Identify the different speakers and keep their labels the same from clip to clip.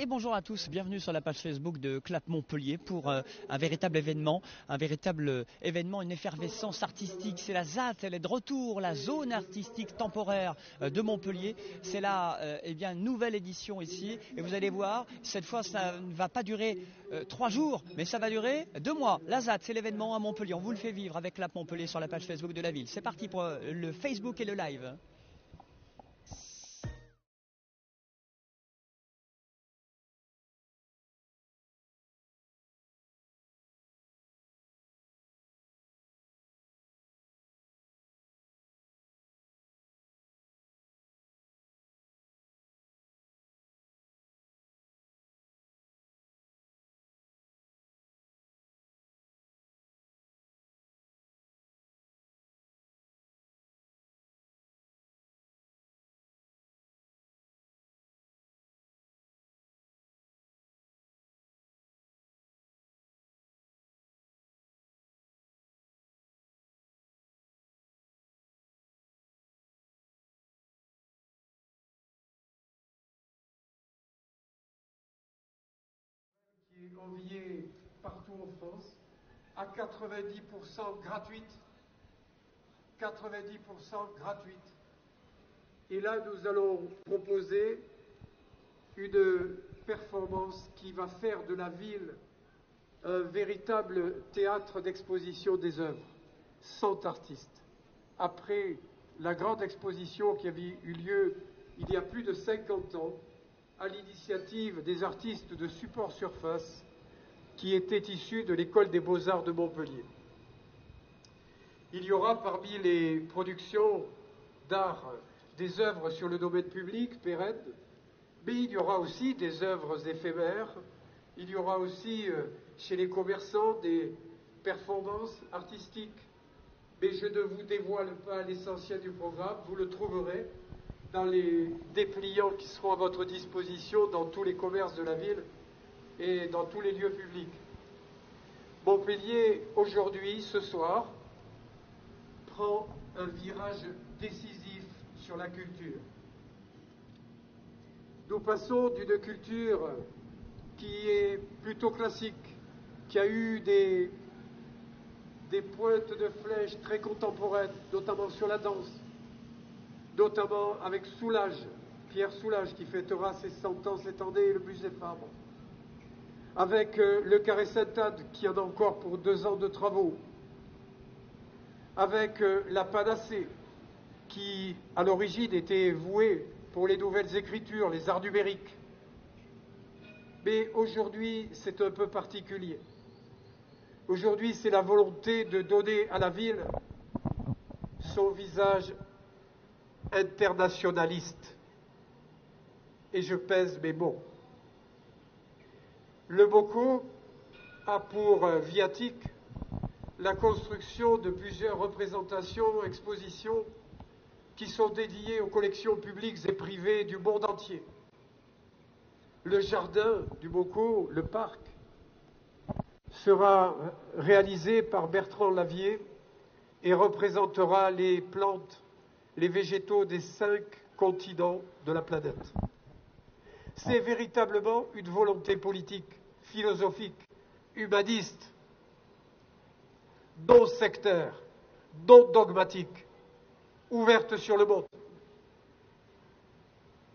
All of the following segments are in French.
Speaker 1: Et bonjour à tous, bienvenue sur la page Facebook de Clap Montpellier pour un véritable événement, une effervescence artistique. C'est la ZAT, elle est de retour, la zone artistique temporaire de Montpellier. C'est là, une nouvelle édition ici. Et vous allez voir, cette fois, ça ne va pas durer 3 jours, mais ça va durer 2 mois. La ZAT, c'est l'événement à Montpellier. On vous le fait vivre avec Clap Montpellier sur la page Facebook de la ville. C'est parti pour le Facebook et le live.
Speaker 2: Qui est enviée partout en France, à 90% gratuite. 90% gratuite. Et là, nous allons proposer une performance qui va faire de la ville un véritable théâtre d'exposition des œuvres, 100 artistes. Après la grande exposition qui avait eu lieu il y a plus de 50 ans, à l'initiative des artistes de Support Surface, qui étaient issus de l'École des Beaux-Arts de Montpellier. Il y aura parmi les productions d'art des œuvres sur le domaine public, pérennes, mais il y aura aussi des œuvres éphémères, il y aura aussi chez les commerçants des performances artistiques. Mais je ne vous dévoile pas l'essentiel du programme, vous le trouverez dans les dépliants qui seront à votre disposition dans tous les commerces de la ville et dans tous les lieux publics. Montpellier, aujourd'hui, ce soir, prend un virage décisif sur la culture. Nous passons d'une culture qui est plutôt classique, qui a eu des pointes de flèches très contemporaines, notamment sur la danse, notamment avec Soulages, Pierre Soulages, qui fêtera ses 100 ans cette année, et le musée Fabre, avec le Carré Sainte-Anne, qui en a encore pour 2 ans de travaux, avec la Panacée, qui à l'origine était vouée pour les nouvelles écritures, les arts numériques. Mais aujourd'hui, c'est un peu particulier. Aujourd'hui, c'est la volonté de donner à la ville son visage internationaliste. Et je pèse mes mots. Le MOCO a pour viatique la construction de plusieurs représentations, expositions qui sont dédiées aux collections publiques et privées du monde entier. Le jardin du MOCO, le parc, sera réalisé par Bertrand Lavier et représentera les plantes, les végétaux des 5 continents de la planète. C'est véritablement une volonté politique, philosophique, humaniste, non sectaire, non dogmatique, ouverte sur le monde.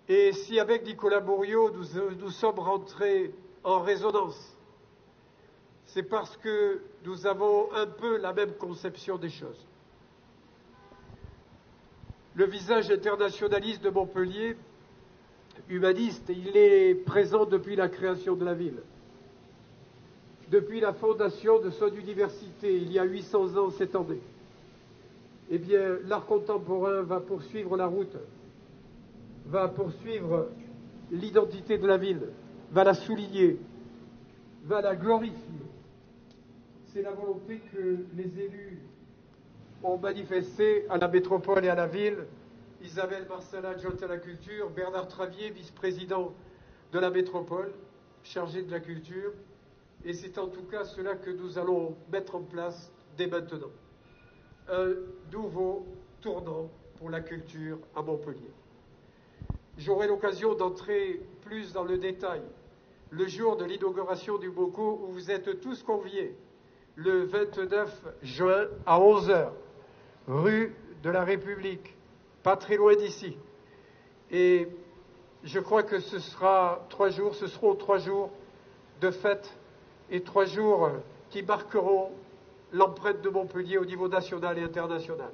Speaker 2: Et si avec Nicolas Bourriaud nous sommes rentrés en résonance, c'est parce que nous avons un peu la même conception des choses. Le visage internationaliste de Montpellier, humaniste, il est présent depuis la création de la ville. Depuis la fondation de son université, il y a 800 ans cette année. Eh bien, l'art contemporain va poursuivre la route, va poursuivre l'identité de la ville, va la souligner, va la glorifier. C'est la volonté que les élus ont manifestée à la métropole et à la ville. Isabelle Marsala, adjointe à la culture, Bernard Travier, vice-président de la métropole, chargé de la culture. Et c'est en tout cas cela que nous allons mettre en place dès maintenant. Un nouveau tournant pour la culture à Montpellier. J'aurai l'occasion d'entrer plus dans le détail le jour de l'inauguration du Bocaux, où vous êtes tous conviés, le 29 juin à 11 h, rue de la République, pas très loin d'ici. Et je crois que ce seront 3 jours de fête et 3 jours qui marqueront l'empreinte de Montpellier au niveau national et international.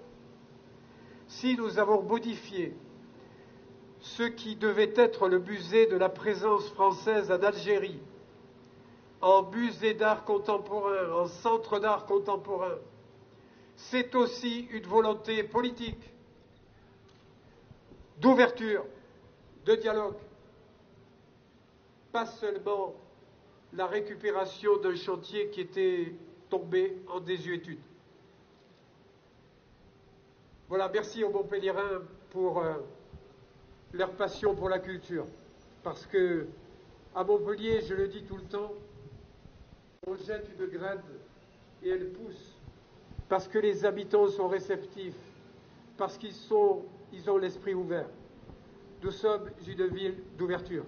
Speaker 2: Si nous avons modifié ce qui devait être le musée de la présence française en Algérie, en musée d'art contemporain, en centre d'art contemporain, c'est aussi une volonté politique, d'ouverture, de dialogue, pas seulement la récupération d'un chantier qui était tombé en désuétude. Voilà, merci aux Montpelliérains pour leur passion pour la culture, parce que à Montpellier, je le dis tout le temps, on jette une graine et elle pousse, parce que les habitants sont réceptifs, parce qu'ils ont l'esprit ouvert. Nous sommes une ville d'ouverture.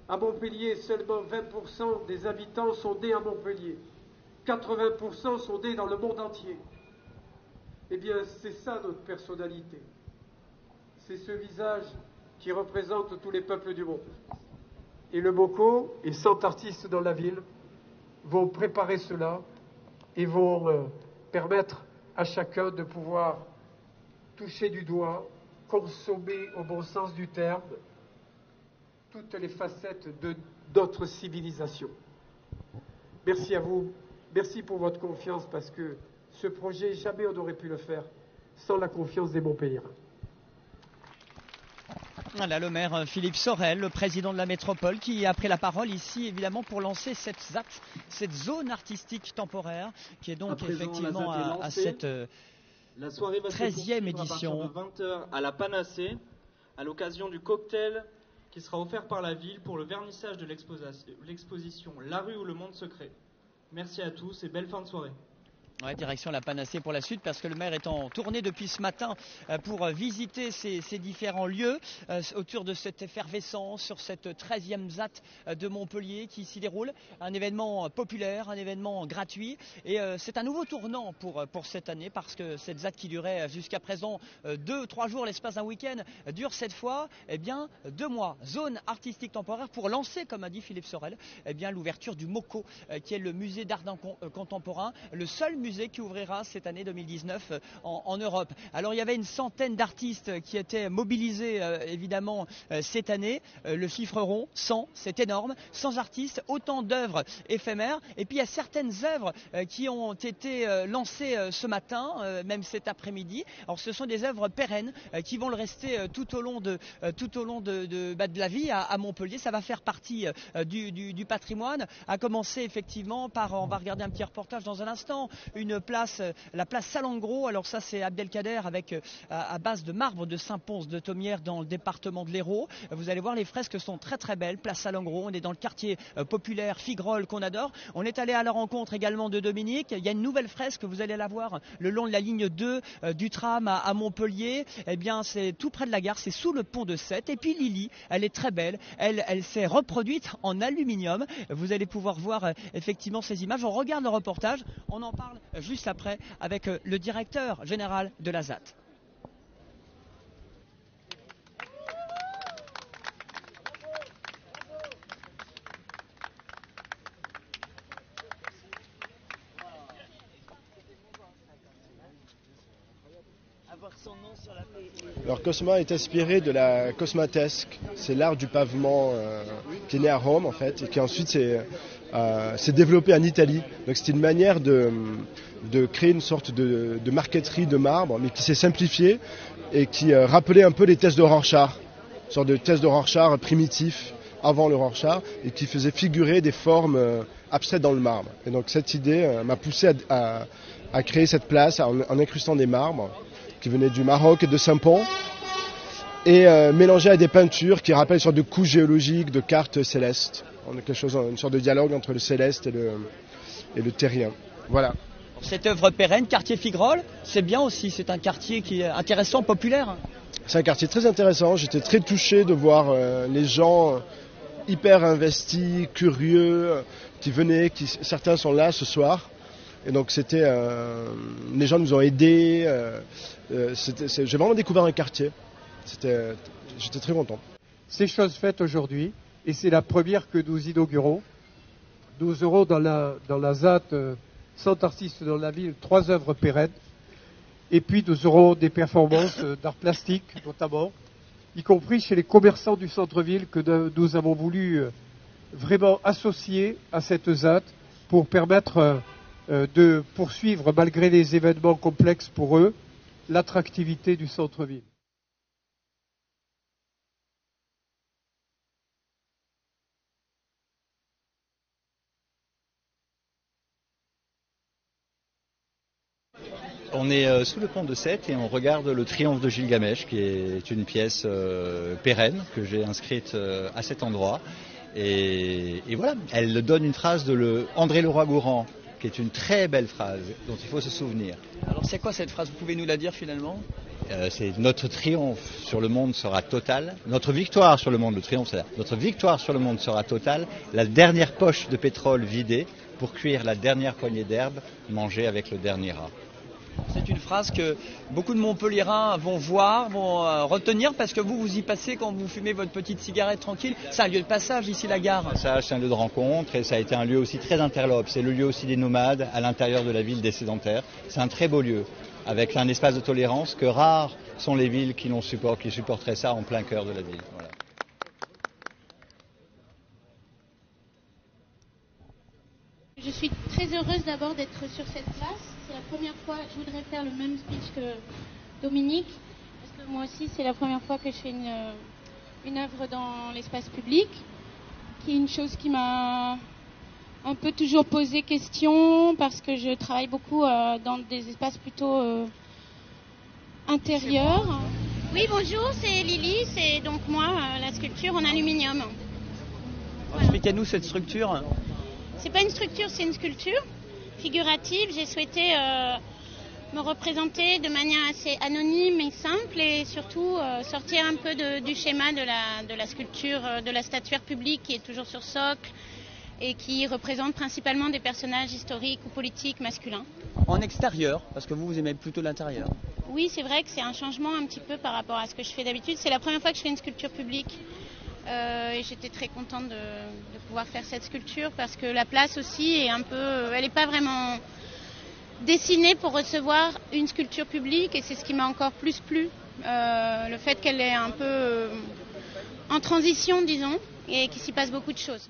Speaker 2: À Montpellier, seulement 20% des habitants sont nés à Montpellier. 80% sont nés dans le monde entier. Eh bien, c'est ça notre personnalité. C'est ce visage qui représente tous les peuples du monde. Et le Bocaux et 100 artistes dans la ville vont préparer cela et vont permettre à chacun de pouvoir toucher du doigt, consommer au bon sens du terme, toutes les facettes de notre civilisation. Merci à vous, merci pour votre confiance, parce que ce projet, jamais on n'aurait pu le faire sans la confiance des Montpelliérains.
Speaker 1: Voilà le maire Philippe Sorel, le président de la métropole, qui a pris la parole ici évidemment pour lancer cette ZAT, cette zone artistique temporaire, qui est donc effectivement à cette 13e édition.
Speaker 3: À partir de 20 h à la Panacée, à l'occasion du cocktail qui sera offert par la ville pour le vernissage de l'exposition La rue où le monde se crée. Merci à tous et belle fin de soirée.
Speaker 1: Ouais, direction la Panacée pour la suite, parce que le maire est en tournée depuis ce matin pour visiter ces différents lieux autour de cette effervescence sur cette 13e ZAT de Montpellier qui s'y déroule. Un événement populaire, un événement gratuit, et c'est un nouveau tournant pour cette année, parce que cette ZAT qui durait jusqu'à présent 2-3 jours, l'espace d'un week-end, dure cette fois 2 mois. Zone artistique temporaire pour lancer, comme a dit Philippe Sorel, l'ouverture du MoCo, qui est le musée d'art contemporain, le seul musée qui ouvrira cette année 2019 en Europe. Alors il y avait une centaine d'artistes qui étaient mobilisés évidemment cette année. Le chiffre rond, 100, c'est énorme. 100 artistes, autant d'œuvres éphémères. Et puis il y a certaines œuvres qui ont été lancées ce matin, même cet après-midi. Alors ce sont des œuvres pérennes qui vont le rester tout au long de la vie à Montpellier. Ça va faire partie du patrimoine. À commencer effectivement par, on va regarder un petit reportage dans un instant, une place, la place Salengro. Alors ça c'est Abdelkader avec à base de marbre de Saint-Pons de Thomières dans le département de l'Hérault. Vous allez voir, les fresques sont très très belles. Place Salengro, on est dans le quartier populaire Figrol qu'on adore. On est allé à la rencontre également de Dominique. Il y a une nouvelle fresque, vous allez la voir le long de la ligne 2 du tram à Montpellier. Eh bien c'est tout près de la gare, c'est sous le pont de Sète. Et puis Lily, elle est très belle, elle s'est reproduite en aluminium. Vous allez pouvoir voir effectivement ces images. On regarde le reportage, on en parle juste après avec le directeur général de la ZAT.
Speaker 4: Alors Cosma est inspiré de la cosmatesque, c'est l'art du pavement qui est né à Rome en fait, et qui ensuite s'est développé en Italie. Donc c'était une manière de créer une sorte de marqueterie de marbre, mais qui s'est simplifiée et qui rappelait un peu les tests de Rorschach, une sorte de test de Rorschach primitif avant le Rorschach, et qui faisait figurer des formes abstraites dans le marbre. Et donc cette idée m'a poussé à créer cette place en incrustant des marbres qui venaient du Maroc et de Saint-Pons, et mélangé à des peintures qui rappellent une sorte de couche géologique, de cartes célestes. On a quelque chose, une sorte de dialogue entre le céleste et le terrien. Voilà.
Speaker 1: Cette œuvre pérenne, quartier Figrol, c'est bien aussi, c'est un quartier qui est intéressant, populaire.
Speaker 4: C'est un quartier très intéressant, j'étais très touché de voir les gens hyper investis, curieux, qui venaient, certains sont là ce soir. Et donc les gens nous ont aidés. J'ai vraiment découvert un quartier. J'étais très content.
Speaker 2: C'est chose faite aujourd'hui et c'est la première que nous inaugurons. Nous aurons dans la ZAD 100 artistes dans la ville, 3 œuvres pérennes. Et puis nous aurons des performances d'art plastique notamment, y compris chez les commerçants du centre-ville que nous avons voulu vraiment associer à cette ZAD pour permettre de poursuivre, malgré les événements complexes pour eux, l'attractivité du centre-ville.
Speaker 5: On est sous le pont de Sète et on regarde le Triomphe de Gilgamesh, qui est une pièce pérenne que j'ai inscrite à cet endroit. Et voilà, elle donne une phrase de André Leroi-Gourhan, qui est une très belle phrase dont il faut se souvenir.
Speaker 1: Alors c'est quoi cette phrase? Vous pouvez nous la dire finalement?
Speaker 5: C'est notre triomphe sur le monde sera total. Notre victoire sur le monde, le triomphe, c'est notre victoire sur le monde sera totale. La dernière poche de pétrole vidée pour cuire la dernière poignée d'herbe mangée avec le dernier rat.
Speaker 1: C'est une phrase que beaucoup de Montpelliérains vont voir, vont retenir, parce que vous y passez quand vous fumez votre petite cigarette tranquille. C'est un lieu de passage ici, la gare.
Speaker 5: C'est un lieu de rencontre et ça a été un lieu aussi très interlope. C'est le lieu aussi des nomades à l'intérieur de la ville des sédentaires. C'est un très beau lieu, avec un espace de tolérance que rares sont les villes qui supporteraient ça en plein cœur de la ville. Voilà.
Speaker 6: Je suis très heureuse d'abord d'être sur cette place. C'est la première fois, je voudrais faire le même speech que Dominique, parce que moi aussi c'est la première fois que je fais une œuvre dans l'espace public, qui est une chose qui m'a un peu toujours posé question, parce que je travaille beaucoup dans des espaces plutôt intérieurs. Oui, bonjour, c'est Lily, c'est donc moi, la sculpture en aluminium.
Speaker 1: Voilà. Expliquez-nous cette structure.
Speaker 6: C'est pas une structure, c'est une sculpture figurative. J'ai souhaité me représenter de manière assez anonyme et simple et surtout sortir un peu du schéma de la sculpture, de la statuaire publique qui est toujours sur socle et qui représente principalement des personnages historiques ou politiques masculins.
Speaker 1: En extérieur, parce que vous aimez plutôt l'intérieur.
Speaker 6: Oui, c'est vrai que c'est un changement un petit peu par rapport à ce que je fais d'habitude. C'est la première fois que je fais une sculpture publique. Et j'étais très contente de pouvoir faire cette sculpture parce que la place aussi est un peu, elle n'est pas vraiment dessinée pour recevoir une sculpture publique et c'est ce qui m'a encore plus plu, le fait qu'elle est un peu en transition, disons, et qu'il s'y passe beaucoup de choses.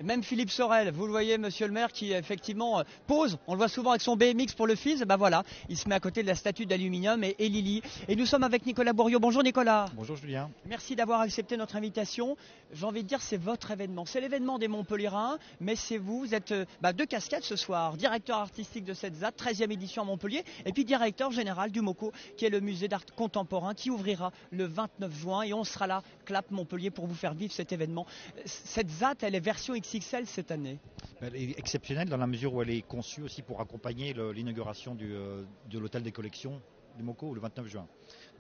Speaker 1: Même Philippe Sorel, vous le voyez, monsieur le maire, qui effectivement pose, on le voit souvent avec son BMX pour le FIS, et ben voilà, il se met à côté de la statue d'aluminium et Lily. Et nous sommes avec Nicolas Bourriaud. Bonjour Nicolas.
Speaker 7: Bonjour Julien.
Speaker 1: Merci d'avoir accepté notre invitation. J'ai envie de dire, c'est votre événement. C'est l'événement des Montpelliérains, mais c'est vous êtes deux casquettes ce soir. Directeur artistique de cette ZAD, 13e édition à Montpellier, et puis directeur général du MOCO, qui est le musée d'art contemporain, qui ouvrira le 29 juin. Et on sera là, Clap Montpellier, pour vous faire vivre cet événement. Cette ZAD, elle est version XXL cette année.
Speaker 7: Elle est exceptionnelle dans la mesure où elle est conçue aussi pour accompagner l'inauguration de l'hôtel des collections du MOCO le 29 juin.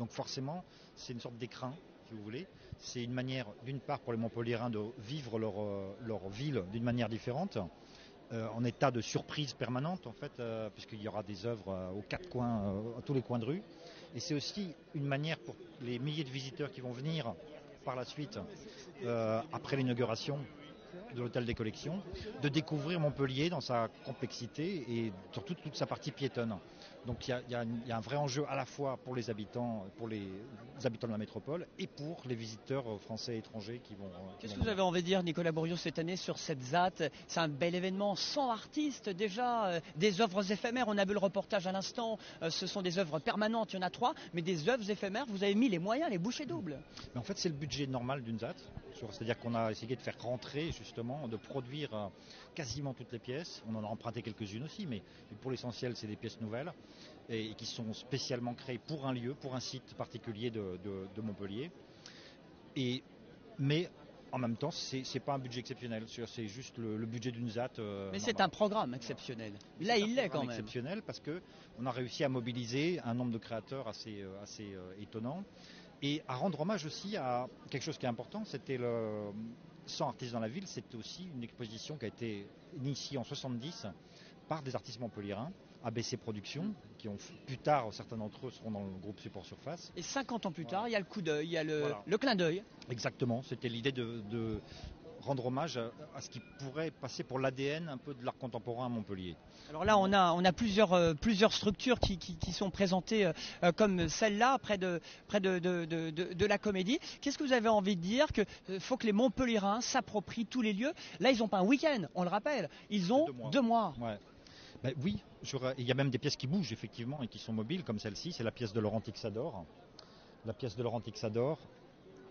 Speaker 7: Donc forcément, c'est une sorte d'écrin, si vous voulez. C'est une manière, d'une part, pour les Montpelliérains de vivre leur ville d'une manière différente, en état de surprise permanente, en fait, puisqu'il y aura des œuvres aux quatre coins, à tous les coins de rue. Et c'est aussi une manière pour les milliers de visiteurs qui vont venir par la suite, après l'inauguration de l'hôtel des collections, de découvrir Montpellier dans sa complexité et surtout toute sa partie piétonne. Donc il y a un vrai enjeu à la fois pour les habitants de la métropole et pour les visiteurs français et étrangers qui vont...
Speaker 1: Qu'est-ce que vous avez envie de dire, Nicolas Bourriaud, cette année sur cette ZAD? C'est un bel événement, 100 artistes déjà, des œuvres éphémères, on a vu le reportage à l'instant, ce sont des œuvres permanentes, il y en a 3, mais des œuvres éphémères, vous avez mis les moyens, les bouchées doubles.
Speaker 7: Mais en fait c'est le budget normal d'une ZAD, c'est-à-dire qu'on a essayé de faire rentrer justement, de produire quasiment toutes les pièces, on en a emprunté quelques-unes aussi, mais pour l'essentiel c'est des pièces nouvelles. et qui sont spécialement créés pour un lieu, pour un site particulier de Montpellier. Mais en même temps, c'est pas un budget exceptionnel, c'est juste le budget d'une ZAT.
Speaker 1: Mais c'est un programme exceptionnel. Là, il l'est quand même.
Speaker 7: Exceptionnel parce qu'on a réussi à mobiliser un nombre de créateurs assez étonnant et à rendre hommage aussi à quelque chose qui est important, c'était le 100 artistes dans la ville, c'était aussi une exposition qui a été initiée en 70 par des artistes montpelliérains, ABC Productions, qui ont plus tard, certains d'entre eux seront dans le groupe Support Surface.
Speaker 1: Et 50 ans plus tard, il y a le coup d'œil, il y a le clin d'œil.
Speaker 7: Exactement, c'était l'idée de rendre hommage à ce qui pourrait passer pour l'ADN un peu de l'art contemporain à Montpellier.
Speaker 1: Alors là, on a plusieurs structures qui sont présentées comme celle-là, près de la Comédie. Qu'est-ce que vous avez envie de dire? Qu'il faut que les Montpelliérains s'approprient tous les lieux. Là, ils n'ont pas un week-end, on le rappelle. Ils ont 2 mois.
Speaker 7: Ouais. Ben oui, il y a même des pièces qui bougent effectivement et qui sont mobiles, comme celle-ci, c'est la pièce de Laurent Tixador. La pièce de Laurent Tixador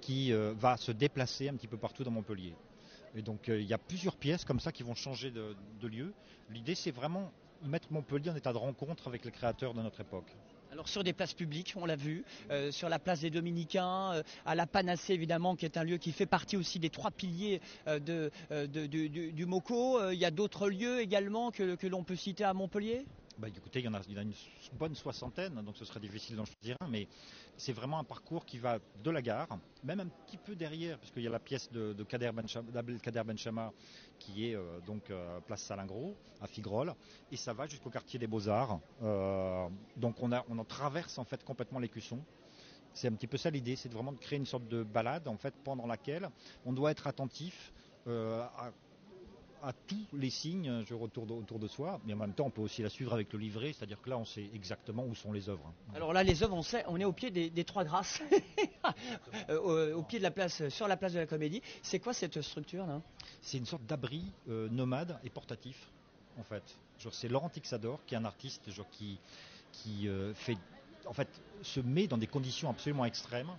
Speaker 7: qui va se déplacer un petit peu partout dans Montpellier. Et donc il y a plusieurs pièces comme ça qui vont changer de lieu. L'idée, c'est vraiment mettre Montpellier en état de rencontre avec les créateurs de notre époque.
Speaker 1: Alors sur des places publiques, on l'a vu, sur la place des Dominicains, à la Panacée évidemment, qui est un lieu qui fait partie aussi des 3 piliers du MoCo. Il y a d'autres lieux également que l'on peut citer à Montpellier?
Speaker 7: Écoutez, il y en a une bonne soixantaine, donc ce serait difficile d'en choisir un, mais c'est vraiment un parcours qui va de la gare, même un petit peu derrière, parce qu'il y a la pièce d'Abdelkader Benchama qui est donc place Salingro, à Figrolles, et ça va jusqu'au quartier des Beaux-Arts. Donc on en traverse en fait complètement l'écusson. C'est un petit peu ça l'idée, c'est vraiment de créer une sorte de balade en fait pendant laquelle on doit être attentif à tous les signes autour de soi, mais en même temps on peut aussi la suivre avec le livret, c'est-à-dire que là on sait exactement où sont les œuvres.
Speaker 1: Alors là les œuvres, on est au pied des 3 Grâces, au pied de la place, sur la place de la Comédie. C'est quoi cette structure là?
Speaker 7: C'est une sorte d'abri nomade et portatif en fait. C'est Laurent Tixador qui est un artiste qui se met dans des conditions absolument extrêmes.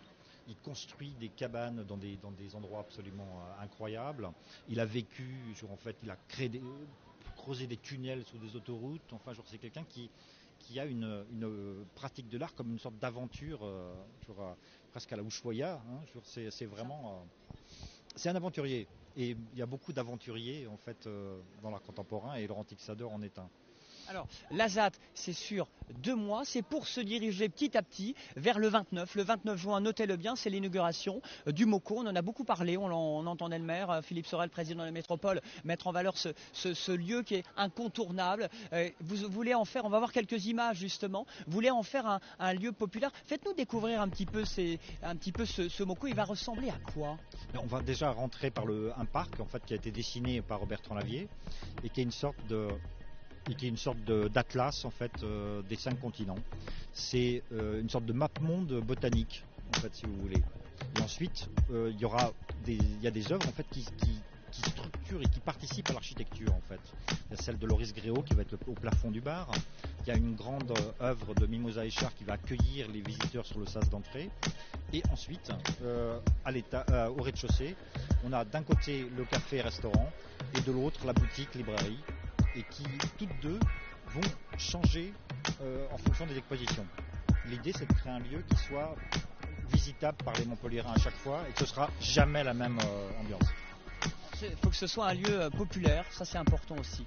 Speaker 7: Il construit des cabanes dans des endroits absolument incroyables. Il a vécu, il a creusé des tunnels sous des autoroutes. C'est quelqu'un qui a une pratique de l'art comme une sorte d'aventure, presque à la Ushuaïa. C'est vraiment, c'est un aventurier. Et il y a beaucoup d'aventuriers en fait dans l'art contemporain, et Laurent Tixador en est un.
Speaker 1: Alors, la ZAT, c'est sur 2 mois, c'est pour se diriger petit à petit vers le 29. Le 29 juin, notez-le bien, c'est l'inauguration du MoCo. On en a beaucoup parlé, on entendait le maire, Philippe Sorel, président de la métropole, mettre en valeur ce lieu qui est incontournable. Vous voulez en faire, on va voir quelques images justement, vous voulez en faire un lieu populaire. Faites-nous découvrir un petit peu ce MoCo, il va ressembler à quoi?
Speaker 7: On va déjà rentrer par un parc en fait, qui a été dessiné par Bertrand Lavier et qui est une sorte d'atlas en fait des 5 continents. C'est une sorte de map-monde botanique en fait, si vous voulez. Et ensuite, il y a des œuvres en fait qui structurent et qui participent à l'architecture en fait. Il y a celle de Loris Gréau qui va être au plafond du bar. Il y a une grande œuvre de Mimosa Echard qui va accueillir les visiteurs sur le sas d'entrée. Et ensuite, au rez-de-chaussée, on a d'un côté le café-restaurant et de l'autre la boutique-librairie, et qui toutes deux vont changer en fonction des expositions. L'idée, c'est de créer un lieu qui soit visitable par les Montpelliérains à chaque fois et que ce sera jamais la même ambiance.
Speaker 1: Il faut que ce soit un lieu populaire, ça c'est important aussi.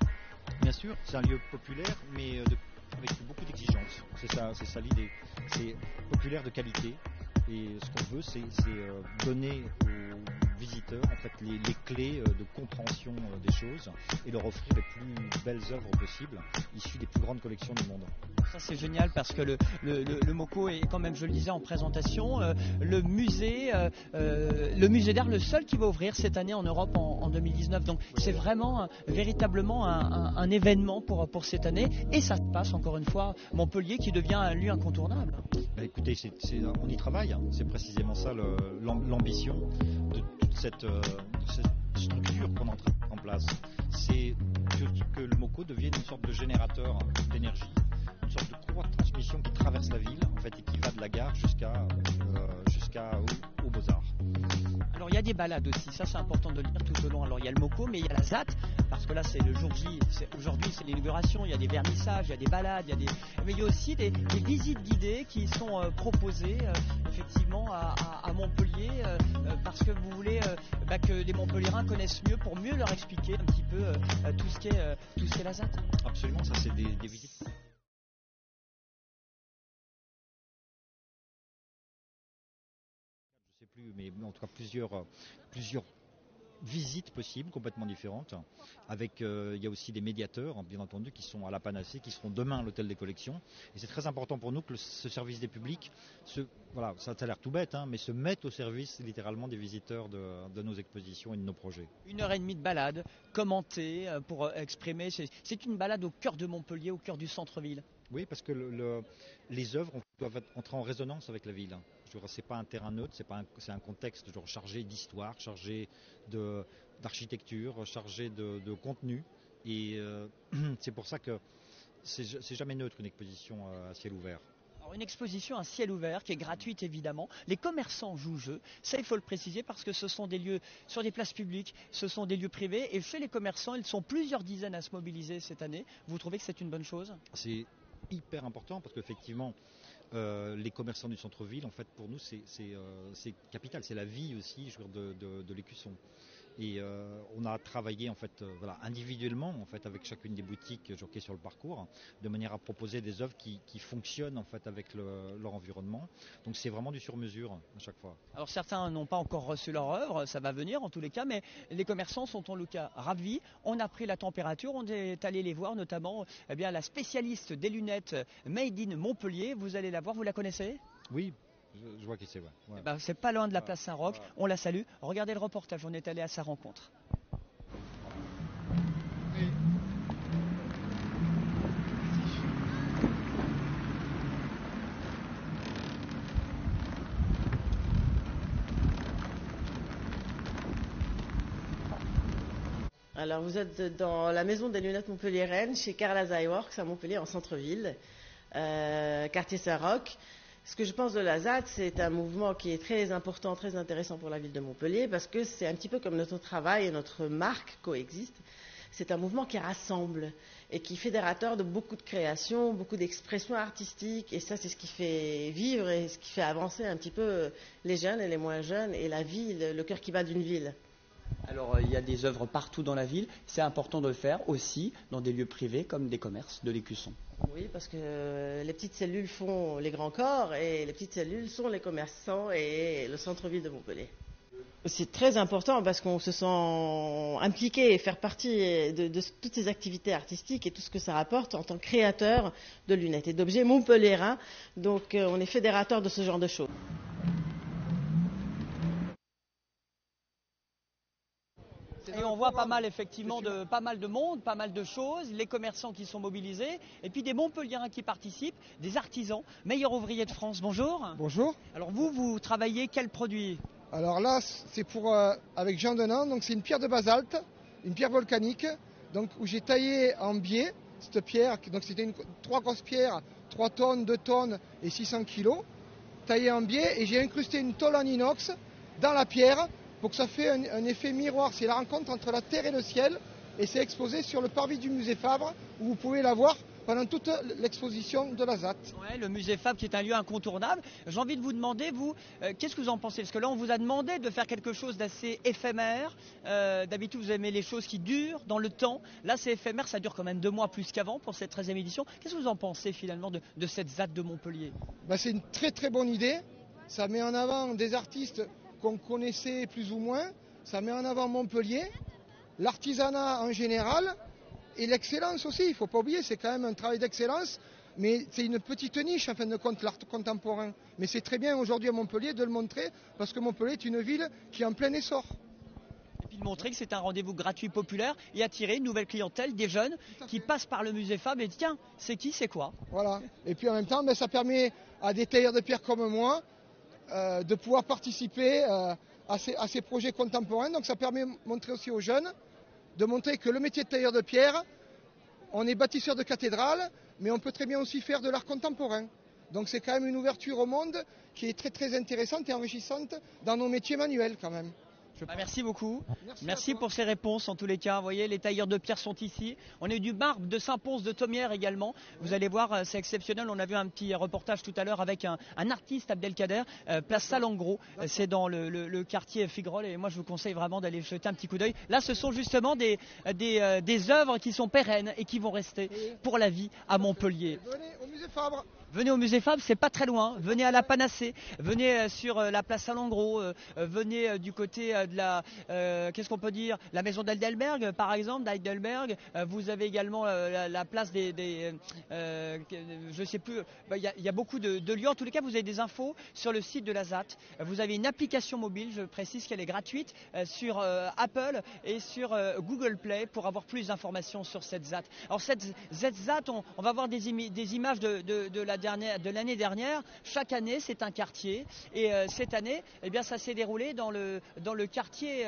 Speaker 7: Bien sûr, c'est un lieu populaire, mais avec beaucoup d'exigences. C'est ça l'idée. C'est populaire de qualité, et ce qu'on veut, c'est donner aux visiteurs en fait les clés de compréhension des choses et leur offrir les plus belles œuvres possibles issues des plus grandes collections du monde.
Speaker 1: Ça c'est génial parce que le MoCo est quand même, je le disais en présentation, le musée d'art, le seul qui va ouvrir cette année en Europe en 2019. Donc c'est vraiment véritablement un événement pour cette année, et ça se passe encore une fois Montpellier qui devient un lieu incontournable.
Speaker 7: Écoutez, on y travaille, c'est précisément ça l'ambition de toute cette structure qu'on est en train de mettre en place. C'est que le MoCo devienne une sorte de générateur d'énergie, une sorte de courroie de transmission qui traverse la ville en fait, et qui va de la gare jusqu'au Beaux-Arts.
Speaker 1: Alors il y a des balades aussi, ça c'est important de le dire tout au long. Alors il y a le MoCo, mais il y a la ZAT. parce que là c'est le jour J, aujourd'hui c'est l'inauguration, il y a des vernissages, il y a des balades, mais il y a aussi des visites guidées qui sont proposées effectivement à Montpellier parce que vous voulez que les Montpelliérains connaissent mieux pour mieux leur expliquer un petit peu tout ce qu'est la ZAD.
Speaker 7: Absolument, ça c'est des visites. Je sais plus, mais en tout cas plusieurs visites possibles, complètement différentes. Avec, il y a aussi des médiateurs, bien entendu, qui sont à la Panacée, qui seront demain à l'hôtel des collections. Et c'est très important pour nous que ce service des publics, voilà, ça a l'air tout bête, hein, mais se mette au service littéralement des visiteurs de nos expositions et de nos projets.
Speaker 1: 1h30 de balade, commentée pour exprimer. C'est une balade au cœur de Montpellier, au cœur du centre-ville.
Speaker 7: Oui, parce que les œuvres doivent entrer en résonance avec la ville. C'est pas un terrain neutre, c'est un contexte chargé d'histoire, chargé d'architecture, chargé de contenu. Et c'est pour ça que c'est jamais neutre une exposition à ciel ouvert.
Speaker 1: Alors une exposition à ciel ouvert qui est gratuite évidemment. Les commerçants jouent le jeu, ça il faut le préciser parce que ce sont des lieux sur des places publiques, ce sont des lieux privés et chez les commerçants ils sont plusieurs dizaines à se mobiliser cette année. Vous trouvez que c'est une bonne chose ?
Speaker 7: C'est hyper important parce qu'effectivement les commerçants du centre-ville, en fait, pour nous, c'est capital. C'est la vie aussi de l'Écusson. Et on a travaillé en fait, individuellement en fait, avec chacune des boutiques qui est sur le parcours, de manière à proposer des œuvres qui fonctionnent en fait, avec leur environnement. Donc c'est vraiment du sur-mesure à chaque fois.
Speaker 1: Alors certains n'ont pas encore reçu leur œuvre, ça va venir en tous les cas, mais les commerçants sont en tout cas ravis. On a pris la température, on est allé les voir, notamment la spécialiste des lunettes Made in Montpellier. Vous allez la voir, vous la connaissez ?
Speaker 7: Oui. Je vois qui c'est, ouais.
Speaker 1: C'est pas loin de la place Saint-Roch, on la salue. Regardez le reportage, on est allé à sa rencontre.
Speaker 8: Alors vous êtes dans la maison des lunettes montpelliéraines chez Carla's Eyeworks à Montpellier en centre-ville, quartier Saint-Roch. Ce que je pense de la ZAD, c'est un mouvement qui est très important, très intéressant pour la ville de Montpellier, parce que c'est un petit peu comme notre travail et notre marque coexistent. C'est un mouvement qui rassemble et qui est fédérateur de beaucoup de créations, beaucoup d'expressions artistiques. Et ça, c'est ce qui fait vivre et ce qui fait avancer un petit peu les jeunes et les moins jeunes et la ville, le cœur qui bat d'une ville.
Speaker 1: Alors, il y a des œuvres partout dans la ville. C'est important de le faire aussi dans des lieux privés comme des commerces de l'Écusson.
Speaker 8: Oui, parce que les petites cellules font les grands corps et les petites cellules sont les commerçants et le centre-ville de Montpellier. C'est très important parce qu'on se sent impliqué et faire partie de toutes ces activités artistiques et tout ce que ça rapporte en tant que créateur de lunettes et d'objets montpelliérains. Donc, on est fédérateur de ce genre de choses.
Speaker 1: Et on voit pas mal effectivement pas mal de monde, pas mal de choses, les commerçants qui sont mobilisés, et puis des Montpelliérains qui participent, des artisans. Meilleur ouvrier de France, bonjour.
Speaker 9: Bonjour.
Speaker 1: Alors vous travaillez quel produit ?
Speaker 9: Alors là, c'est avec Jean Denan, donc c'est une pierre de basalte, une pierre volcanique, donc où j'ai taillé en biais cette pierre, donc c'était 3 grosses pierres, 3 tonnes, 2 tonnes et 600 kilos, taillé en biais, et j'ai incrusté une tôle en inox dans la pierre, pour que ça fait un effet miroir. C'est la rencontre entre la terre et le ciel, et c'est exposé sur le parvis du musée Fabre, où vous pouvez la voir pendant toute l'exposition de la ZAD.
Speaker 1: Ouais, le musée Fabre qui est un lieu incontournable. J'ai envie de vous demander, vous, qu'est-ce que vous en pensez ? Parce que là, on vous a demandé de faire quelque chose d'assez éphémère. D'habitude, vous aimez les choses qui durent dans le temps. Là, c'est éphémère, ça dure quand même 2 mois plus qu'avant pour cette 13e édition. Qu'est-ce que vous en pensez finalement de cette ZAD de Montpellier ?
Speaker 9: C'est une très très bonne idée. Ça met en avant des artistes qu'on connaissait plus ou moins, ça met en avant Montpellier, l'artisanat en général et l'excellence aussi. Il ne faut pas oublier, c'est quand même un travail d'excellence, mais c'est une petite niche en fin de compte, l'art contemporain. Mais c'est très bien aujourd'hui à Montpellier de le montrer, parce que Montpellier est une ville qui est en plein essor.
Speaker 1: Et puis de montrer que c'est un rendez-vous gratuit, populaire, et attirer une nouvelle clientèle, des jeunes qui passent par le musée Fabre et disent tiens, c'est qui, c'est quoi ?
Speaker 9: Voilà, et puis en même temps, ça permet à des tailleurs de pierre comme moi, de pouvoir participer à ces projets contemporains. Donc ça permet de montrer aussi aux jeunes, de montrer que le métier de tailleur de pierre, on est bâtisseur de cathédrales, mais on peut très bien aussi faire de l'art contemporain. Donc c'est quand même une ouverture au monde qui est très très intéressante et enrichissante dans nos métiers manuels quand même.
Speaker 1: Merci beaucoup. Merci pour ces réponses en tous les cas. Vous voyez, les tailleurs de pierre sont ici. On a eu du marbre de Saint-Pons de Thomières également. Vous allez voir, c'est exceptionnel. On a vu un petit reportage tout à l'heure avec un artiste, Abdelkader, place Salengro. C'est dans le quartier Figrol et moi je vous conseille vraiment d'aller jeter un petit coup d'œil. Là, ce sont justement des œuvres qui sont pérennes et qui vont rester pour la vie à Montpellier.
Speaker 9: Venez au musée Fabre.
Speaker 1: Venez au musée Fabre, c'est pas très loin. Venez à la Panacée, venez sur la place Salengro, venez du côté de la, qu'est-ce qu'on peut dire, la maison d'Heidelberg par exemple, d'Heidelberg. Vous avez également la place je sais plus, il y a beaucoup de lieux. En tous les cas, vous avez des infos sur le site de la ZAT. Vous avez une application mobile, je précise qu'elle est gratuite, sur Apple et sur Google Play pour avoir plus d'informations sur cette ZAT. Alors cette ZAT, on va voir des images de l'année dernière. Chaque année, c'est un quartier. Et cette année, eh bien, ça s'est déroulé dans le quartier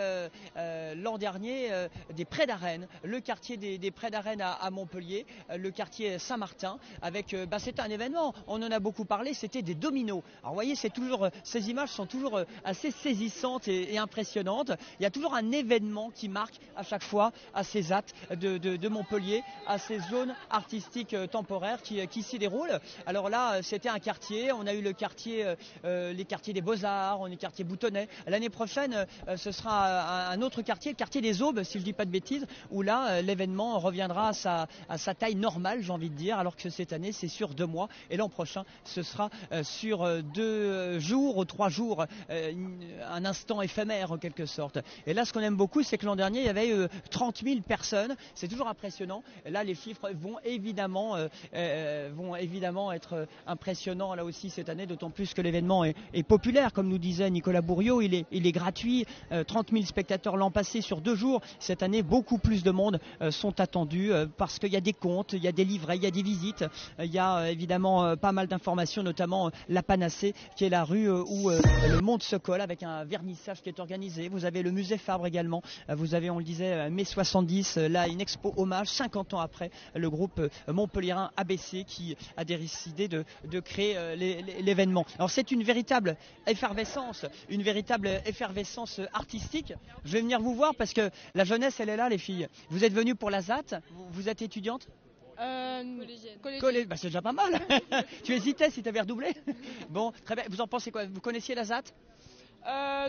Speaker 1: l'an dernier des Prés d'Arène, le quartier des Prés d'Arène à Montpellier, le quartier Saint-Martin. C'était un événement. On en a beaucoup parlé. C'était des dominos. Alors, vous voyez, ces images sont toujours assez saisissantes et impressionnantes. Il y a toujours un événement qui marque à chaque fois à ces ZAT de Montpellier, à ces zones artistiques temporaires qui s'y déroulent. Alors là, c'était un quartier. On a eu les quartiers des Beaux-Arts, on a eu le quartier Boutonnet. L'année prochaine, ce sera un autre quartier, le quartier des Aubes, si je ne dis pas de bêtises, où là, l'événement reviendra à sa taille normale, j'ai envie de dire, alors que cette année, c'est sur 2 mois. Et l'an prochain, ce sera sur 2 jours ou 3 jours, un instant éphémère en quelque sorte. Et là, ce qu'on aime beaucoup, c'est que l'an dernier, il y avait 30 000 personnes. C'est toujours impressionnant. Et là, les chiffres vont évidemment être impressionnants là aussi cette année, d'autant plus que l'événement est populaire, comme nous disait Nicolas Bourriaud. Il est gratuit. 30 000 spectateurs l'an passé sur 2 jours. Cette année, beaucoup plus de monde sont attendus parce qu'il y a des comptes, il y a des livrets, il y a des visites. Il y a évidemment pas mal d'informations, notamment la Panacée, qui est la rue où le monde se colle, avec un vernissage qui est organisé. Vous avez le musée Fabre également. Vous avez, on le disait, mai 70, là une expo hommage 50 ans après le groupe montpelliérain ABC qui a décidé de créer l'événement. Alors c'est une véritable effervescence artistique. Je vais venir vous voir parce que la jeunesse, elle est là, les filles. Vous êtes venues pour la ZAT, vous êtes étudiante? Collégienne. C'est déjà pas mal. Tu hésitais si tu avais redoublé. Bon, très bien. Vous en pensez quoi? Vous connaissiez la ZAT?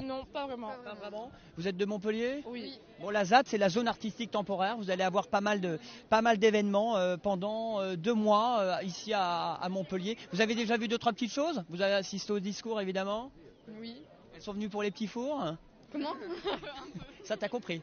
Speaker 10: Non, pas vraiment.
Speaker 1: Pas vraiment. Vous êtes de Montpellier?
Speaker 10: Oui.
Speaker 1: Bon, la ZAT, c'est la zone artistique temporaire. Vous allez avoir pas mal d'événements pendant 2 mois ici à Montpellier. Vous avez déjà vu 2-3 petites choses? Vous avez assisté au discours, évidemment?
Speaker 10: Oui.
Speaker 1: Elles sont venues pour les petits fours?
Speaker 10: Comment?
Speaker 1: Ça, t'as compris.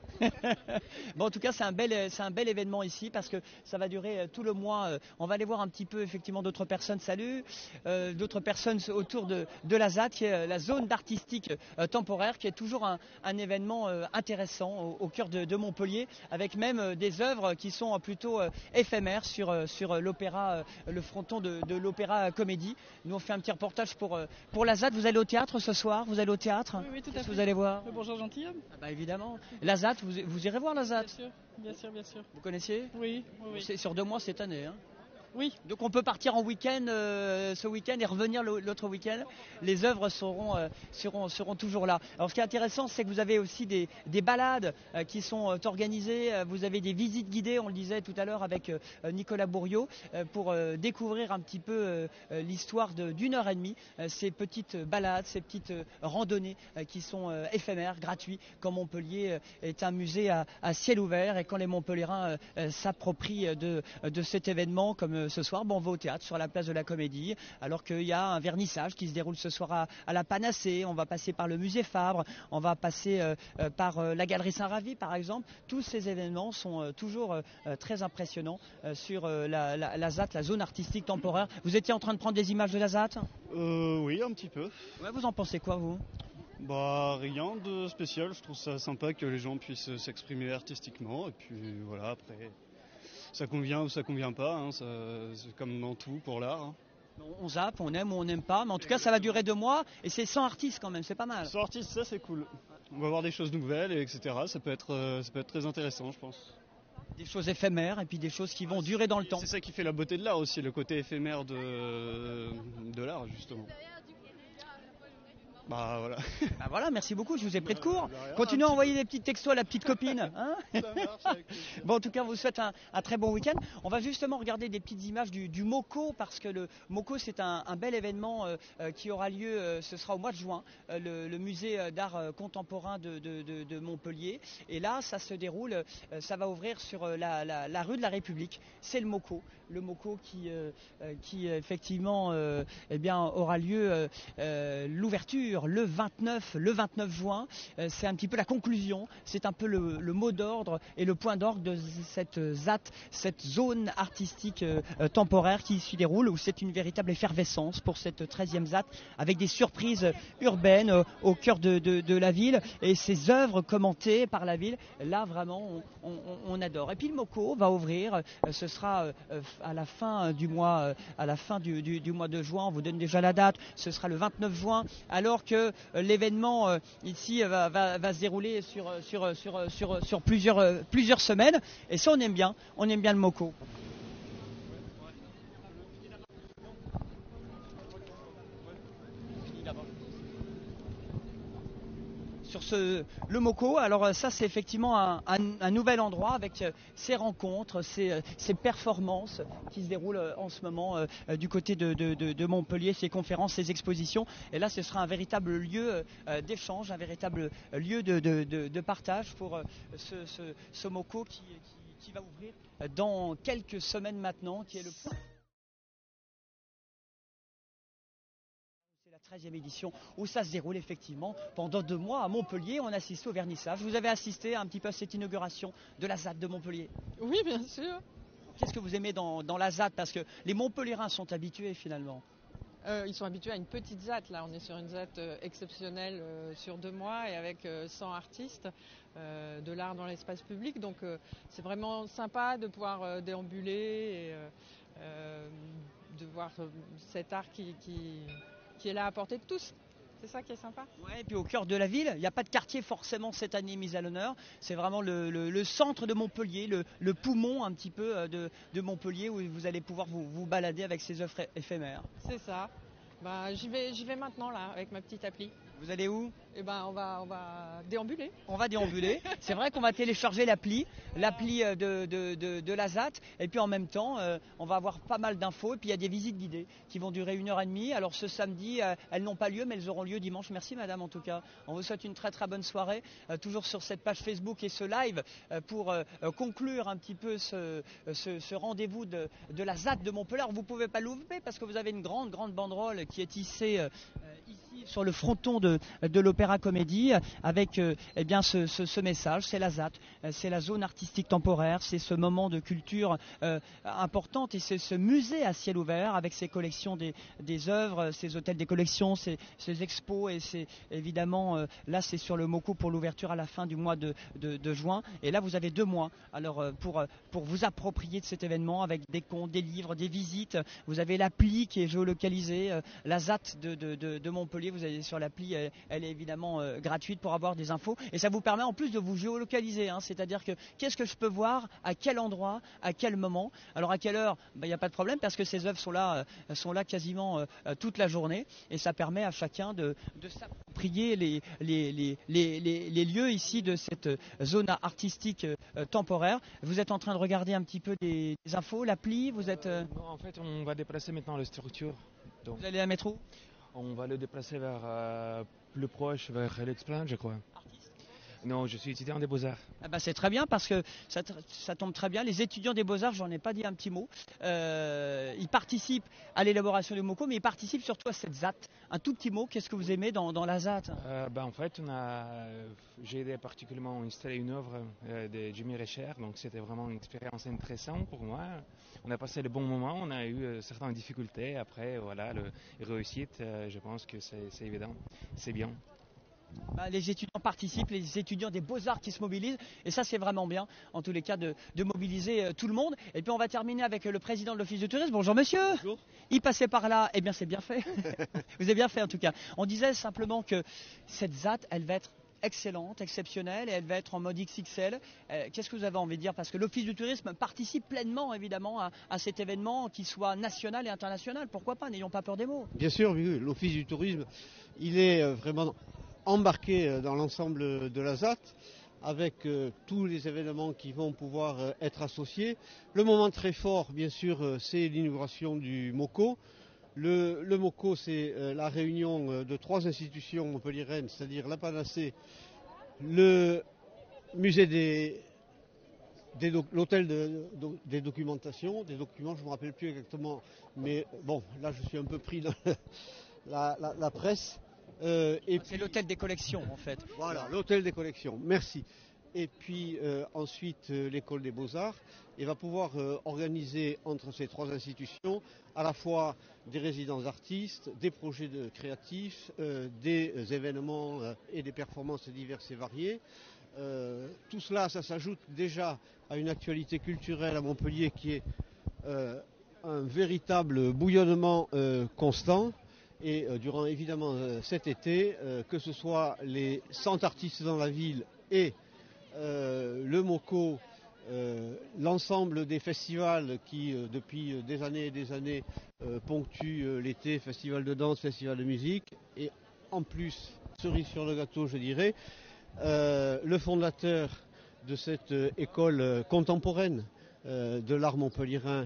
Speaker 1: Bon, en tout cas, c'est un bel événement ici parce que ça va durer tout le mois. On va aller voir un petit peu effectivement d'autres personnes. Salut, d'autres personnes autour de la ZAT, qui est la zone d'artistique temporaire, qui est toujours un événement intéressant au cœur de Montpellier, avec même des œuvres qui sont plutôt éphémères sur l'opéra, le fronton de l'opéra comédie. Nous, on fait un petit reportage pour la ZAT. Vous allez au théâtre ce soir? Vous allez au théâtre?
Speaker 10: Oui, tout à fait.
Speaker 1: Qu'est-ce que vous allez voir?
Speaker 10: Le Bourgeois Gentilhomme.
Speaker 1: Évidemment. La ZAT, vous irez voir la ZAT?
Speaker 10: Bien sûr.
Speaker 1: Vous connaissiez?
Speaker 10: Oui.
Speaker 1: C'est sur 2 mois cette année, hein?
Speaker 10: Oui.
Speaker 1: Donc on peut partir en week-end ce week-end et revenir l'autre week-end. Les œuvres seront toujours là. Alors ce qui est intéressant, c'est que vous avez aussi des balades qui sont organisées. Vous avez des visites guidées, on le disait tout à l'heure avec Nicolas Bourriaud, pour découvrir un petit peu l'histoire d'1 heure et demie. Ces petites balades, ces petites randonnées qui sont éphémères, gratuites, quand Montpellier est un musée à ciel ouvert et quand les Montpelliérains s'approprient de cet événement, comme ce soir, on va au théâtre sur la place de la Comédie, alors qu'il y a un vernissage qui se déroule ce soir à la Panacée. On va passer par le musée Fabre, on va passer par la galerie Saint-Ravi par exemple. Tous ces événements sont toujours très impressionnants sur la ZAT, la zone artistique temporaire. Vous étiez en train de prendre des images de la ZAT?
Speaker 11: Oui, un petit peu.
Speaker 1: Ouais, vous en pensez quoi, vous?
Speaker 11: Rien de spécial, je trouve ça sympa que les gens puissent s'exprimer artistiquement, et puis voilà, après, ça convient ou ça convient pas, hein, c'est comme dans tout pour l'art. Hein.
Speaker 1: On zappe, on aime ou on n'aime pas, mais en tout cas ça va durer 2 mois, et c'est 100 artistes quand même, c'est pas mal.
Speaker 11: 100 artistes, ça c'est cool. On va voir des choses nouvelles, etc. Ça peut être très intéressant, je pense.
Speaker 1: Des choses éphémères, et puis des choses qui vont durer dans le temps.
Speaker 11: C'est ça qui fait la beauté de l'art aussi, le côté éphémère de l'art, justement. Bah voilà.
Speaker 1: Bah voilà, merci beaucoup, je vous ai pris de court.
Speaker 11: De rien,
Speaker 1: Continuez à envoyer des petits textos à la petite copine. Hein.
Speaker 11: Ça marche avec plaisir.
Speaker 1: Bon, en tout cas, on vous souhaite un très bon week-end. On va justement regarder des petites images du MoCo, parce que le MoCo, c'est un bel événement qui aura lieu, ce sera au mois de juin, le musée d'art contemporain de Montpellier. Et là, ça se déroule, ça va ouvrir sur la rue de la République. C'est le MoCo qui effectivement eh bien, aura lieu l'ouverture le 29 juin. C'est un petit peu la conclusion, c'est un peu le mot d'ordre et le point d'orgue de cette ZAT, cette zone artistique temporaire qui s'y déroule, où c'est une véritable effervescence pour cette 13e ZAT, avec des surprises urbaines au cœur de la ville et ces œuvres commentées par la ville. Là vraiment on adore. Et puis le MoCo va ouvrir, ce sera à la fin du mois, du mois de juin. On vous donne déjà la date, ce sera le 29 juin, alors que l'événement ici va se dérouler sur plusieurs semaines. Et ça, on aime bien le MoCo. Sur le MoCo, alors ça c'est effectivement un nouvel endroit avec ces rencontres, ces performances qui se déroulent en ce moment du côté de Montpellier, ces conférences, ces expositions. Et là ce sera un véritable lieu d'échange, un véritable lieu de partage pour ce MoCo qui va ouvrir dans quelques semaines maintenant, qui est le point. 13e édition où ça se déroule effectivement pendant 2 mois à Montpellier. On assiste au vernissage. Vous avez assisté un petit peu à cette inauguration de la ZAT de Montpellier?
Speaker 10: Oui, bien sûr.
Speaker 1: Qu'est-ce que vous aimez dans la ZAT? Parce que les Montpelliérains sont habitués finalement.
Speaker 10: Ils sont habitués à une petite ZAT. Là, on est sur une ZAT exceptionnelle sur 2 mois et avec 100 artistes de l'art dans l'espace public. Donc c'est vraiment sympa de pouvoir déambuler et de voir cet art qui est là à portée de tous. C'est ça qui est sympa.
Speaker 1: Ouais, et puis au cœur de la ville, il n'y a pas de quartier forcément cette année mis à l'honneur. C'est vraiment le centre de Montpellier, le poumon un petit peu de Montpellier, où vous allez pouvoir vous balader avec ces œuvres éphémères.
Speaker 10: C'est ça. Bah, j'y vais maintenant là avec ma petite appli.
Speaker 1: Vous allez où?
Speaker 10: Eh ben, on va déambuler.
Speaker 1: On va déambuler. C'est vrai qu'on va télécharger l'appli de la ZAT. Et puis en même temps, on va avoir pas mal d'infos. Et puis il y a des visites guidées qui vont durer 1h30. Alors ce samedi, elles n'ont pas lieu, mais elles auront lieu dimanche. Merci madame en tout cas. On vous souhaite une très très bonne soirée. Toujours sur cette page Facebook et ce live pour conclure un petit peu ce rendez-vous de la ZAT de Montpellier. Alors, vous ne pouvez pas l'ouvrir parce que vous avez une grande banderole qui est hissée ici sur le fronton de l'Opéra Comédie avec eh bien ce message. C'est la ZAT, c'est la zone artistique temporaire, c'est ce moment de culture importante et c'est ce musée à ciel ouvert avec ses collections des œuvres, ses hôtels des collections, ses expos et c'est évidemment là c'est sur le MoCo pour l'ouverture à la fin du mois de juin. Et là vous avez 2 mois alors pour vous approprier de cet événement avec des comptes, des livres, des visites. Vous avez l'appli qui est géolocalisée, la ZAT de Montpellier. Vous allez sur l'appli, elle est évidemment gratuite pour avoir des infos et ça vous permet en plus de vous géolocaliser, hein, c'est-à-dire que qu'est-ce que je peux voir, à quel endroit, à quel moment. Alors à quelle heure, il n'y a pas de problème parce que ces œuvres sont là quasiment toute la journée et ça permet à chacun de s'approprier les lieux ici de cette zone artistique temporaire. Vous êtes en train de regarder un petit peu des infos, l'appli, vous êtes...
Speaker 12: Non, en fait, on va déplacer maintenant la structure. Donc,
Speaker 1: vous allez la mettre où?
Speaker 12: On va le déplacer vers plus proche, vers l'Esplanade, je crois.
Speaker 1: Artiste?
Speaker 12: Non, je suis étudiant des Beaux-Arts.
Speaker 1: Ah bah c'est très bien parce que ça tombe très bien. Les étudiants des Beaux-Arts, j'en ai pas dit un petit mot, ils participent à l'élaboration du MoCo, mais ils participent surtout à cette ZAT. Un tout petit mot, qu'est-ce que vous aimez dans la ZAT?
Speaker 12: En fait, j'ai aidé particulièrement à installer une œuvre de Jimmy Richer, donc c'était vraiment une expérience intéressante pour moi. On a passé le bon moment, on a eu certaines difficultés. Après, voilà, la réussite, je pense que c'est évident, c'est bien.
Speaker 1: Les étudiants participent, les étudiants des Beaux-Arts qui se mobilisent et ça c'est vraiment bien en tous les cas de mobiliser tout le monde. Et puis on va terminer avec le président de l'Office du tourisme. Bonjour monsieur.
Speaker 13: Bonjour.
Speaker 1: Il passait par là, eh bien c'est bien fait. Vous avez bien fait en tout cas. On disait simplement que cette ZAT elle va être excellente, exceptionnelle, et elle va être en mode XXL. Qu'est-ce que vous avez envie de dire? Parce que l'Office du tourisme participe pleinement, évidemment, à cet événement, qu'il soit national et international. Pourquoi pas? N'ayons pas peur des mots.
Speaker 13: Bien sûr, oui, l'Office du tourisme, il est vraiment embarqué dans l'ensemble de la ZAT, avec tous les événements qui vont pouvoir être associés. Le moment très fort, bien sûr, c'est l'inauguration du MOCO. Le MOCO, c'est la réunion de 3 institutions montpelliéraines, c'est-à-dire la Panacée, le musée l'hôtel des documentations, des documents, je ne me rappelle plus exactement, mais bon, là je suis un peu pris dans la presse.
Speaker 1: C'est l'hôtel des collections, en fait.
Speaker 13: Voilà, l'hôtel des collections, merci. Et puis ensuite l'école des beaux-arts, et va pouvoir organiser entre ces 3 institutions à la fois des résidences d'artistes, des projets créatifs, des événements et des performances diverses et variées. Tout cela, ça s'ajoute déjà à une actualité culturelle à Montpellier qui est un véritable bouillonnement constant. Et durant évidemment cet été, que ce soit les 100 artistes dans la ville et le MOCO, l'ensemble des festivals qui depuis des années et des années ponctuent l'été, festival de danse, festival de musique, et en plus, cerise sur le gâteau je dirais, le fondateur de cette école contemporaine de l'art montpelliérain,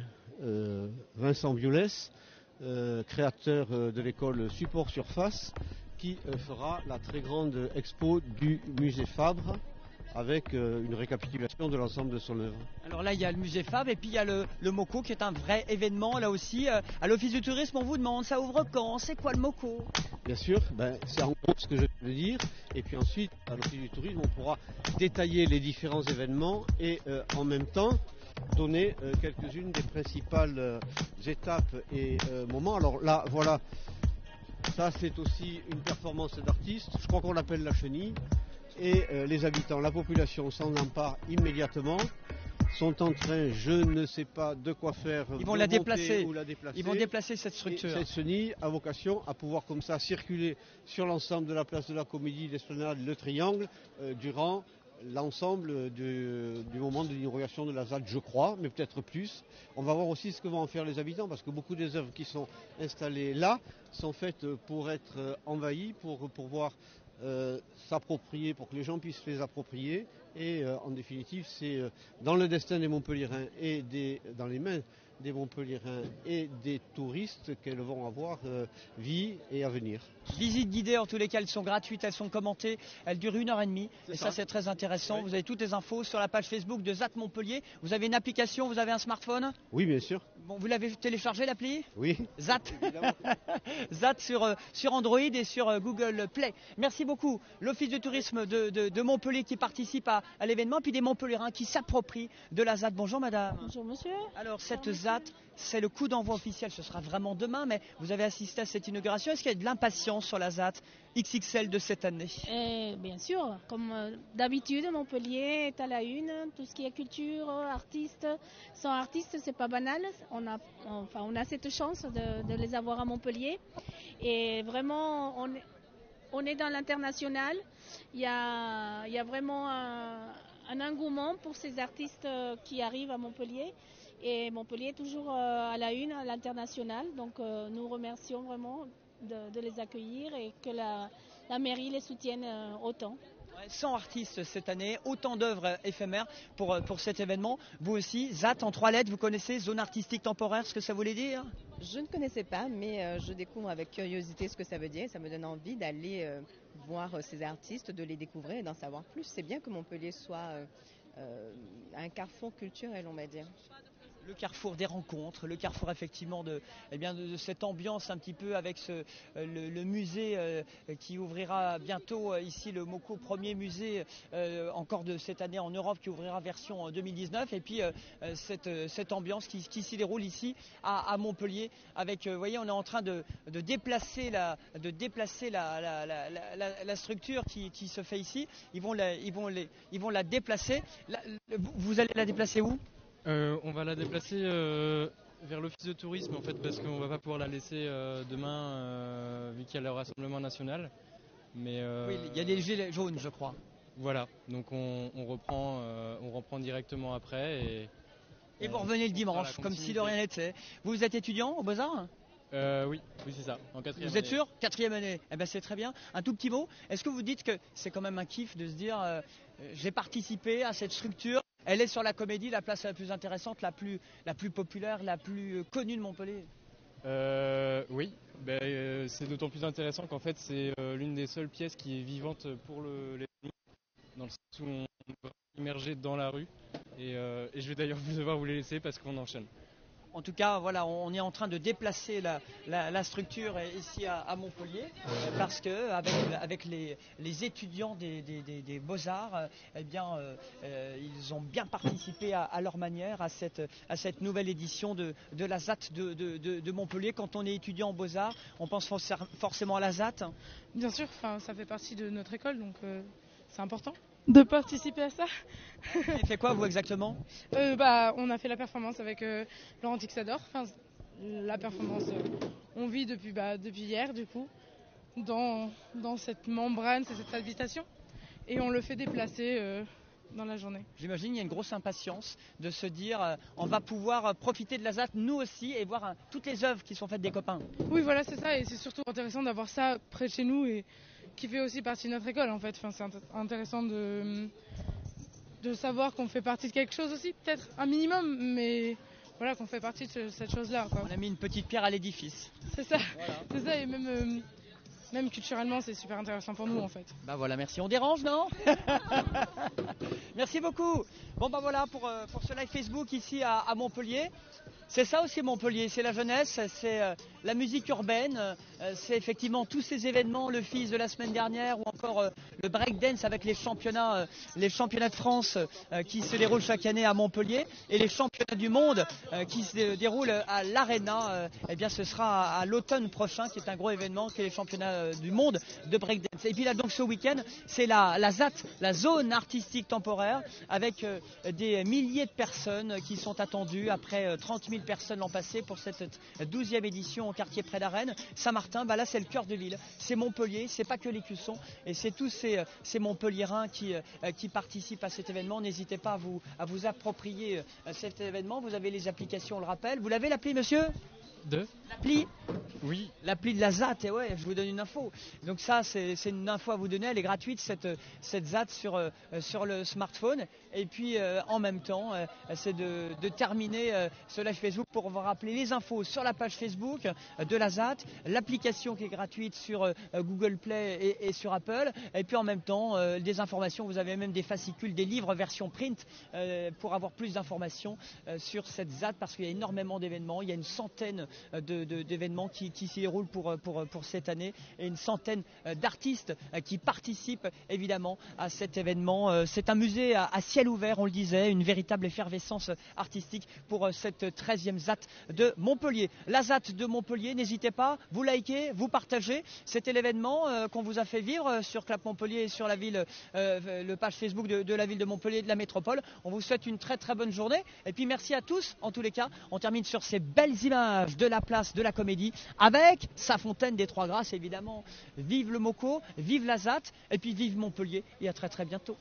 Speaker 13: Vincent Violès, créateur de l'école Support Surface, qui fera la très grande expo du musée Fabre, avec une récapitulation de l'ensemble de son œuvre.
Speaker 1: Alors là, il y a le musée Fabre et puis il y a le MOCO qui est un vrai événement là aussi. À l'Office du tourisme, on vous demande, ça ouvre quand? C'est quoi le MOCO?
Speaker 13: Bien sûr, c'est en gros ce que je viens de dire. Et puis ensuite, à l'Office du tourisme, on pourra détailler les différents événements et en même temps donner quelques-unes des principales étapes et moments. Alors là, voilà, ça c'est aussi une performance d'artiste. Je crois qu'on l'appelle la chenille. Et les habitants, la population s'en empare immédiatement, sont en train, je ne sais pas de quoi faire,
Speaker 1: ils vont la déplacer. Ils vont déplacer cette structure.
Speaker 13: Et cette chenille a vocation à pouvoir comme ça circuler sur l'ensemble de la place de la Comédie, l'Esplanade, le Triangle, durant l'ensemble du moment de l'inauguration de la ZAD, je crois, mais peut-être plus. On va voir aussi ce que vont en faire les habitants, parce que beaucoup des œuvres qui sont installées là sont faites pour être envahies, pour pouvoir s'approprier, pour que les gens puissent les approprier. Et en définitive, c'est dans le destin des Montpelliérains et dans les mains des Montpelliérains et des touristes qu'elles vont avoir vie et avenir.
Speaker 1: Visites guidées, en tous les cas, elles sont gratuites, elles sont commentées, elles durent 1h30. Et ça, c'est très intéressant. Oui. Vous avez toutes les infos sur la page Facebook de ZAT Montpellier. Vous avez une application, vous avez un smartphone?
Speaker 13: Oui, bien sûr.
Speaker 1: Bon, vous l'avez téléchargé, l'appli?
Speaker 13: Oui.
Speaker 1: ZAT. ZAT sur Android et sur Google Play. Merci beaucoup. L'Office de tourisme de Montpellier qui participe à l'événement, puis des Montpelliérains qui s'approprient de la ZAT. Bonjour madame.
Speaker 14: Bonjour monsieur.
Speaker 1: Alors cette ZAT, c'est le coup d'envoi officiel, ce sera vraiment demain, mais vous avez assisté à cette inauguration. Est-ce qu'il y a de l'impatience sur la ZAT XXL de cette année?
Speaker 14: Bien sûr, comme d'habitude, Montpellier est à la une, tout ce qui est culture, artistes. Sans artistes, c'est pas banal. On a cette chance de les avoir à Montpellier. Et vraiment, on est dans l'international. Il y a vraiment un engouement pour ces artistes qui arrivent à Montpellier. Et Montpellier est toujours à la une, à l'international. Donc nous remercions vraiment de les accueillir et que la mairie les soutienne autant.
Speaker 1: 100 artistes cette année, autant d'œuvres éphémères pour cet événement. Vous aussi, ZAT en 3 lettres, vous connaissez, zone artistique temporaire, ce que ça voulait dire?
Speaker 15: Je ne connaissais pas, mais je découvre avec curiosité ce que ça veut dire. Ça me donne envie d'aller voir ces artistes, de les découvrir et d'en savoir plus. C'est bien que Montpellier soit un carrefour culturel, on va dire.
Speaker 1: Le carrefour des rencontres, le carrefour effectivement de cette ambiance un petit peu avec le musée qui ouvrira bientôt ici, le MOCO, premier musée encore de cette année en Europe, qui ouvrira version 2019, et puis cette ambiance qui s'y déroule ici à Montpellier avec, vous voyez, on est en train de déplacer la structure qui se fait ici. Ils vont la déplacer. Vous allez la déplacer où?
Speaker 16: On va la déplacer vers l'Office de tourisme en fait, parce qu'on va pas pouvoir la laisser demain vu qu'il y a le rassemblement national. Mais
Speaker 1: Oui, il y a des gilets jaunes, je crois.
Speaker 16: voilà, donc on reprend directement après.
Speaker 1: Et vous revenez le dimanche, comme si de rien n'était. Vous êtes étudiant au Beaux-Arts ?
Speaker 16: Oui, c'est ça, en 4e année.
Speaker 1: Vous êtes sûr ? 4e année. Eh ben c'est très bien. Un tout petit mot. Est-ce que vous dites que c'est quand même un kiff de se dire j'ai participé à cette structure, elle est sur la Comédie, la place la plus intéressante, la plus populaire, la plus connue de Montpellier ?
Speaker 16: Oui, c'est d'autant plus intéressant qu'en fait c'est l'une des seules pièces qui est vivante pour l'événement, dans le sens où on est immergé dans la rue. Et je vais d'ailleurs devoir vous les laisser parce qu'on enchaîne.
Speaker 1: En tout cas, voilà, on est en train de déplacer la structure ici à Montpellier parce que avec les étudiants des Beaux-Arts, eh bien, ils ont bien participé à leur manière à cette nouvelle édition de la ZAT de Montpellier. Quand on est étudiant en Beaux-Arts, on pense forcément à la ZAT.
Speaker 17: Bien sûr, ça fait partie de notre école, donc c'est important de participer à ça.
Speaker 1: Vous avez fait quoi, vous, exactement ?
Speaker 17: On a fait la performance avec Laurent Tixador. La performance, on vit depuis hier, du coup, dans cette membrane, cette habitation. Et on le fait déplacer dans la journée.
Speaker 1: J'imagine qu'il y a une grosse impatience de se dire on va pouvoir profiter de la ZAT, nous aussi, et voir toutes les œuvres qui sont faites des copains.
Speaker 17: Oui, voilà, c'est ça. Et c'est surtout intéressant d'avoir ça près de chez nous et qui fait aussi partie de notre école, en fait. C'est intéressant de savoir qu'on fait partie de quelque chose aussi, peut-être un minimum, mais voilà, qu'on fait partie de cette chose-là, quoi.
Speaker 1: On a mis une petite pierre à l'édifice.
Speaker 17: C'est ça, voilà. C'est ça, et même culturellement, c'est super intéressant pour nous, en fait.
Speaker 1: Bah voilà, merci. On dérange, non? Merci beaucoup. Bon bah voilà pour ce live Facebook ici à Montpellier. C'est ça aussi Montpellier, c'est la jeunesse, c'est la musique urbaine, c'est effectivement tous ces événements, le FIS de la semaine dernière ou encore le breakdance avec les championnats de France qui se déroulent chaque année à Montpellier et les championnats du monde qui se déroulent à l'Arena. Eh bien ce sera à l'automne prochain qui est un gros événement qui est les championnats du monde de breakdance. Et puis là donc ce week-end c'est la ZAT, la zone artistique temporaire avec des milliers de personnes qui sont attendues après 30 000 personnes l'an passé pour cette 12e édition au quartier près d'Arène. Saint-Martin, bah là c'est le cœur de l'île, c'est Montpellier, c'est pas que l'Écusson et c'est tous ces Montpelliérains qui participent à cet événement. N'hésitez pas à vous approprier cet événement, vous avez les applications, on le rappelle. Vous l'avez l'appli monsieur ? L'appli ?
Speaker 16: Oui.
Speaker 1: L'appli de la ZAT, et ouais, je vous donne une info. Donc ça, c'est une info à vous donner, elle est gratuite, cette ZAT sur le smartphone. Et puis, en même temps, c'est de terminer ce live Facebook pour vous rappeler les infos sur la page Facebook de la ZAT, l'application qui est gratuite sur Google Play et sur Apple. Et puis, en même temps, des informations, vous avez même des fascicules, des livres version print pour avoir plus d'informations sur cette ZAT parce qu'il y a énormément d'événements, il y a une centaine d'événements qui s'y déroulent pour cette année et une centaine d'artistes qui participent évidemment à cet événement. C'est un musée à ciel ouvert, on le disait, une véritable effervescence artistique pour cette 13e ZAT de Montpellier. La ZAT de Montpellier, n'hésitez pas, vous likez, vous partagez. C'était l'événement qu'on vous a fait vivre sur Clap Montpellier et sur la ville, le page Facebook de la ville de Montpellier et de la métropole. On vous souhaite une très très bonne journée et puis merci à tous. En tous les cas, on termine sur ces belles images de la place de la Comédie avec sa fontaine des Trois Grâces évidemment. Vive le Moco, vive la ZAT et puis vive Montpellier et à très très bientôt.